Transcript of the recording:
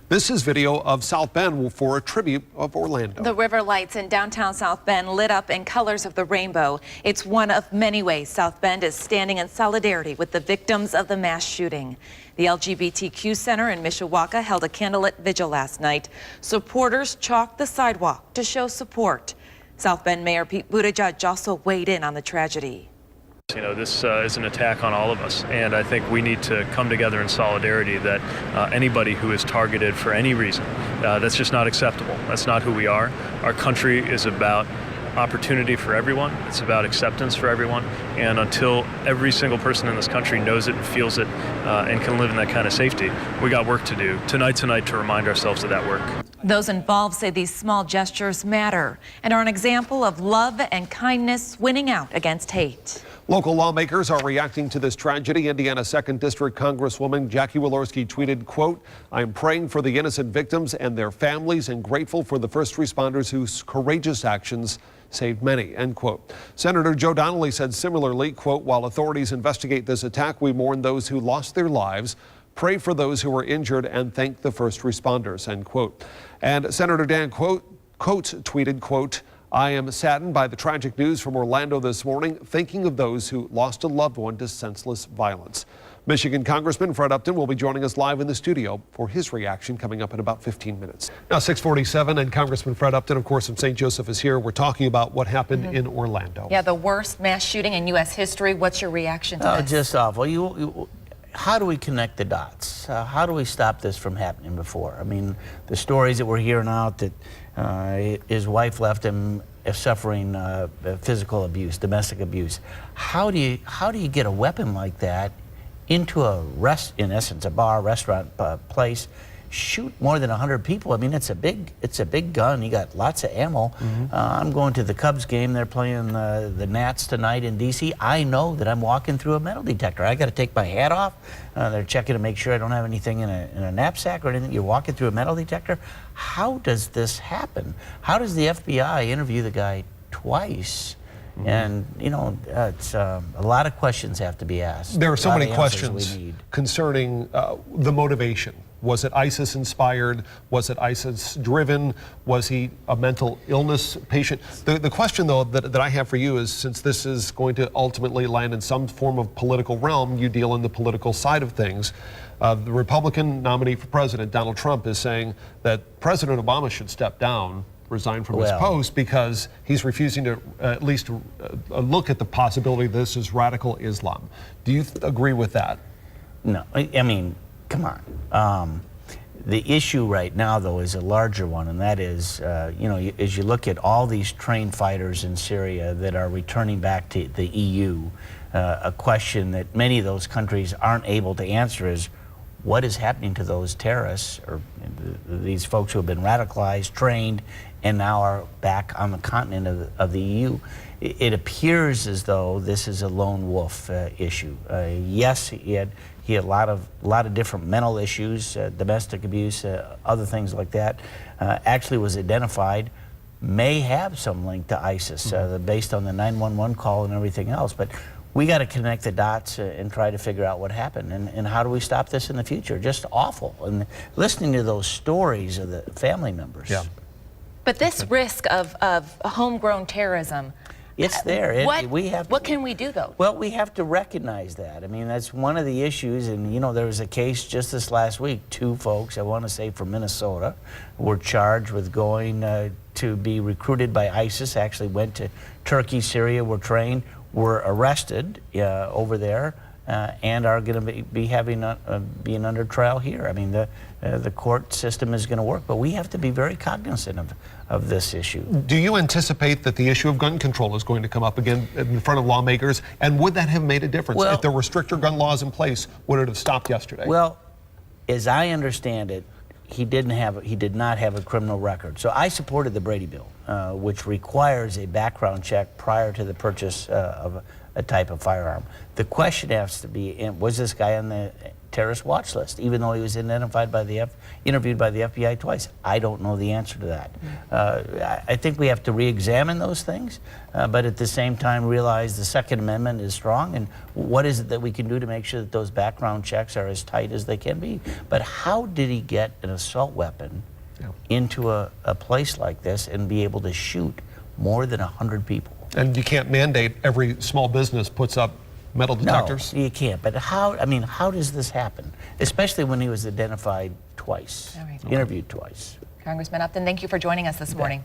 This is video of South Bend for a tribute of Orlando. The river lights in downtown South Bend lit up in colors of the rainbow. It's one of many ways South Bend is standing in solidarity with the victims of the mass shooting. The LGBTQ Center in Mishawaka held a candlelit vigil last night. Supporters chalked the sidewalk to show support. South Bend Mayor Pete Buttigieg also weighed in on the tragedy. You know, this is an attack on all of us, and I think we need to come together in solidarity that anybody who is targeted for any reason, that's just not acceptable. That's not who we are. Our country is about opportunity for everyone. It's about acceptance for everyone, and until every single person in this country knows it and feels it and can live in that kind of safety, we got work to do tonight to remind ourselves of that work. Those involved say these small gestures matter and are an example of love and kindness winning out against hate. Local lawmakers are reacting to this tragedy. Indiana 2nd District Congresswoman Jackie Walorski tweeted, quote, "I am praying for the innocent victims and their families and grateful for the first responders whose courageous actions saved many," end quote. Senator Joe Donnelly said similarly, quote, "While authorities investigate this attack, we mourn those who lost their lives, pray for those who were injured, and thank the first responders," end quote. And Senator Dan Coates tweeted, quote, "I am saddened by the tragic news from Orlando this morning, thinking of those who lost a loved one to senseless violence." Michigan Congressman Fred Upton will be joining us live in the studio for his reaction coming up in about 15 minutes. Now 6:47, and Congressman Fred Upton, of course, from St. Joseph is here. We're talking about what happened in Orlando. Yeah, the worst mass shooting in U.S. history. What's your reaction to this? Just awful. How do we connect the dots? How do we stop this from happening before? I mean, the stories that we're hearing out that his wife left him suffering physical abuse, domestic abuse. How do you get a weapon like that into in essence, a bar, restaurant place, shoot more than 100 people? I mean, it's a big gun. You got lots of ammo. I'm going to the Cubs game. They're playing the Nats tonight in D.C. I know that I'm walking through a metal detector. I got to take my hat off. They're checking to make sure I don't have anything in a knapsack or anything. You're walking through a metal detector. How does this happen? How does the FBI interview the guy twice? And, you know, it's a lot of questions have to be asked. There are so many questions concerning the motivation. Was it ISIS inspired? Was it ISIS driven? Was he a mental illness patient? The question, though, that I have for you is, since this is going to ultimately land in some form of political realm, you deal in the political side of things. The Republican nominee for president, Donald Trump, is saying that President Obama should step down, resign from his post, because he's refusing to at least look at the possibility this is radical Islam. Do you agree with that? No, I mean, come on. The issue right now, though, is a larger one, and that is, you know, as you look at all these trained fighters in Syria that are returning back to the EU, a question that many of those countries aren't able to answer is, what is happening to those terrorists, or these folks who have been radicalized, trained, and now are back on the continent of the EU? It appears as though this is a lone wolf issue. Yes, he had a lot of different mental issues, domestic abuse, other things like that. Actually was identified, may have some link to ISIS based on the 911 call and everything else. But we got to connect the dots and try to figure out what happened, and how do we stop this in the future? Just awful. And listening to those stories of the family members. Yeah. But this risk of homegrown terrorism, it's there. What can we do, though? Well, we have to recognize that. I mean, that's one of the issues. And, you know, there was a case just this last week. 2 folks, I want to say from Minnesota, were charged with going to be recruited by ISIS, actually went to Turkey, Syria, were trained, were arrested over there, and are going to be being under trial here. I mean, the court system is going to work, but we have to be very cognizant of this issue. Do you anticipate that the issue of gun control is going to come up again in front of lawmakers? And would that have made a difference? Well, if there were stricter gun laws in place, would it have stopped yesterday? Well, as I understand it, he did not have a criminal record. So I supported the Brady bill, which requires a background check prior to the purchase of a type of firearm. The question has to be, was this guy terrorist watch list, even though he was interviewed by the FBI twice. I don't know the answer to that. I think we have to re-examine those things, but at the same time realize the Second Amendment is strong, and what is it that we can do to make sure that those background checks are as tight as they can be. But how did he get an assault weapon into a place like this and be able to shoot more than 100 people? And you can't mandate every small business puts up metal detectors? No, you can't. But how does this happen? Especially when he was identified twice, interviewed twice. Congressman Upton, thank you for joining us this morning.